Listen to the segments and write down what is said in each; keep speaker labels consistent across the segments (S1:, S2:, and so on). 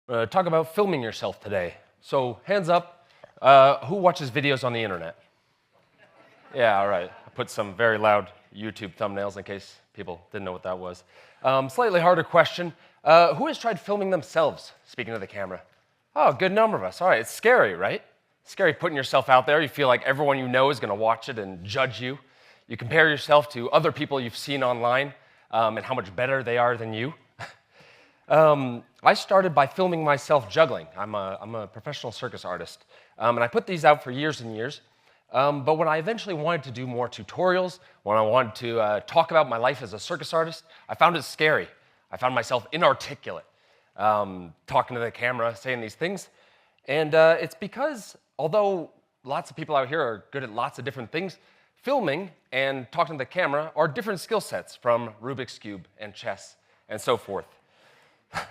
S1: Talk about filming yourself today. So hands up, who watches videos on the internet? Yeah, all right. I put some very loud YouTube thumbnails in case people didn't know what that was. Slightly harder question. Who has tried filming themselves, speaking to the camera? Oh, a good number of us. All right, it's scary, right? Scary putting yourself out there. You feel like everyone you know is going to watch it and judge you. You compare yourself to other people you've seen online and how much better they are than you. I started by filming myself juggling. I'm a professional circus artist, and I put these out for years and years. But when I eventually wanted to do more tutorials, when I wanted to talk about my life as a circus artist, I found it scary. I found myself inarticulate, talking to the camera, saying these things. And it's because, although lots of people out here are good at lots of different things, filming and talking to the camera are different skill sets, from Rubik's Cube and chess and so forth.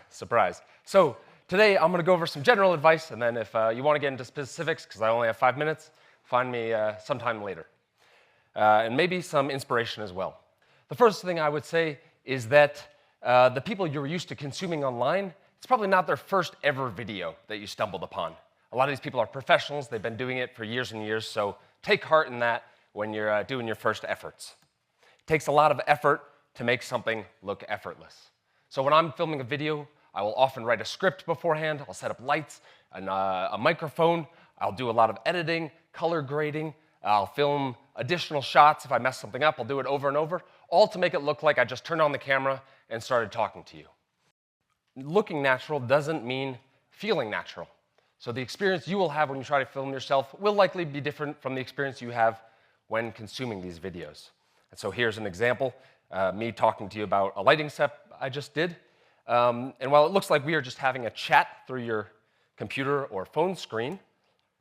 S1: Surprise. So today I'm going to go over some general advice, and then if you want to get into specifics, because I only have 5 minutes, find me sometime later. And maybe some inspiration as well. The first thing I would say is that the people you're used to consuming online, it's probably not their first ever video that you stumbled upon. A lot of these people are professionals. They've been doing it for years and years, so take heart in that when you're doing your first efforts. It takes a lot of effort to make something look effortless. So when I'm filming a video, I will often write a script beforehand. I'll set up lights and a microphone. I'll do a lot of editing, color grading. I'll film additional shots. If I mess something up, I'll do it over and over, all to make it look like I just turned on the camera and started talking to you. Looking natural doesn't mean feeling natural. So the experience you will have when you try to film yourself will likely be different from the experience you have when consuming these videos. And so here's an example, me talking to you about a lighting set I just did. And while it looks like we are just having a chat through your computer or phone screen,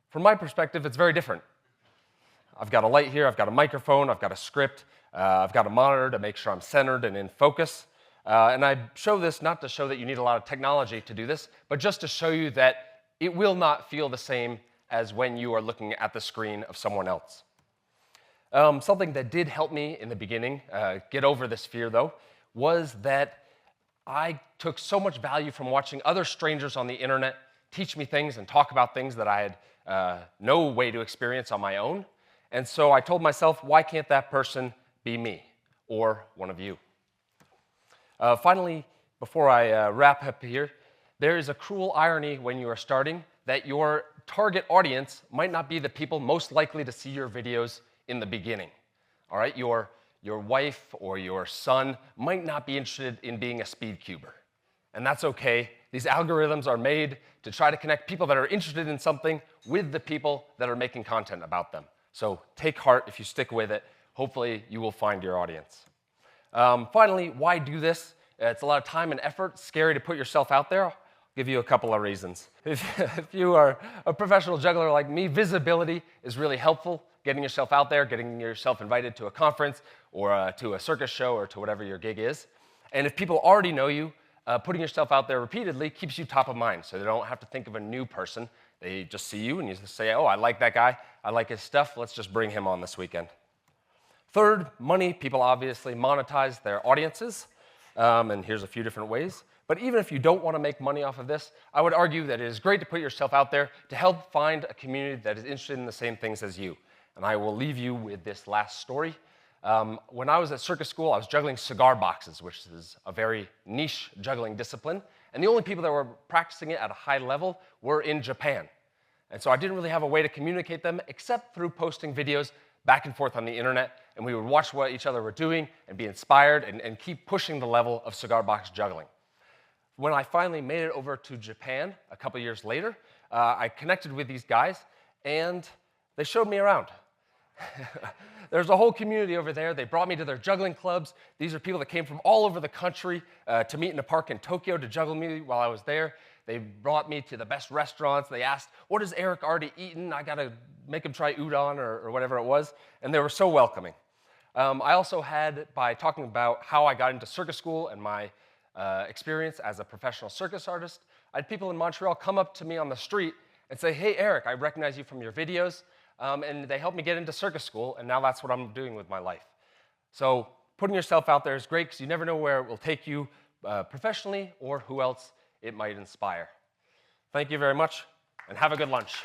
S1: from my perspective, it's very different. I've got a light here, I've got a microphone, I've got a script, I've got a monitor to make sure I'm centered and in focus. And I show this not to show that you need a lot of technology to do this, but just to show you that it will not feel the same as when you are looking at the screen of someone else. Something that did help me in the beginning, get over this fear though, was that I took so much value from watching other strangers on the internet teach me things and talk about things that I had no way to experience on my own. And so I told myself, why can't that person be me or one of you? Finally, before I wrap up here, there is a cruel irony when you are starting that your target audience might not be the people most likely to see your videos in the beginning. All right, your wife or your son might not be interested in being a speed cuber. And that's okay. These algorithms are made to try to connect people that are interested in something with the people that are making content about them. So take heart if you stick with it. Hopefully you will find your audience. Finally, why do this? It's a lot of time and effort. It's scary to put yourself out there. I'll give you a couple of reasons. If you are a professional juggler like me, visibility is really helpful. Getting yourself out there, getting yourself invited to a conference or to a circus show or to whatever your gig is. And if people already know you, putting yourself out there repeatedly keeps you top of mind, so they don't have to think of a new person. They just see you and you just say, oh, I like that guy, I like his stuff, let's just bring him on this weekend. Third, money. People obviously monetize their audiences, and here's a few different ways. But even if you don't want to make money off of this, I would argue that it is great to put yourself out there to help find a community that is interested in the same things as you. And I will leave you with this last story. When I was at circus school, I was juggling cigar boxes, which is a very niche juggling discipline. And the only people that were practicing it at a high level were in Japan. And so I didn't really have a way to communicate them except through posting videos back and forth on the internet. And we would watch what each other were doing and be inspired and keep pushing the level of cigar box juggling. When I finally made it over to Japan a couple years later, I connected with these guys and they showed me around. There's a whole community over there. They brought me to their juggling clubs. These are people that came from all over the country to meet in a park in Tokyo to juggle me while I was there. They brought me to the best restaurants. They asked, what has Eric already eaten? I got to make him try udon or whatever it was. And they were so welcoming. I also had, by talking about how I got into circus school and my experience as a professional circus artist, I had people in Montreal come up to me on the street and say, hey, Eric, I recognize you from your videos. And they helped me get into circus school, and now that's what I'm doing with my life. So putting yourself out there is great because you never know where it will take you professionally or who else it might inspire. Thank you very much, and have a good lunch.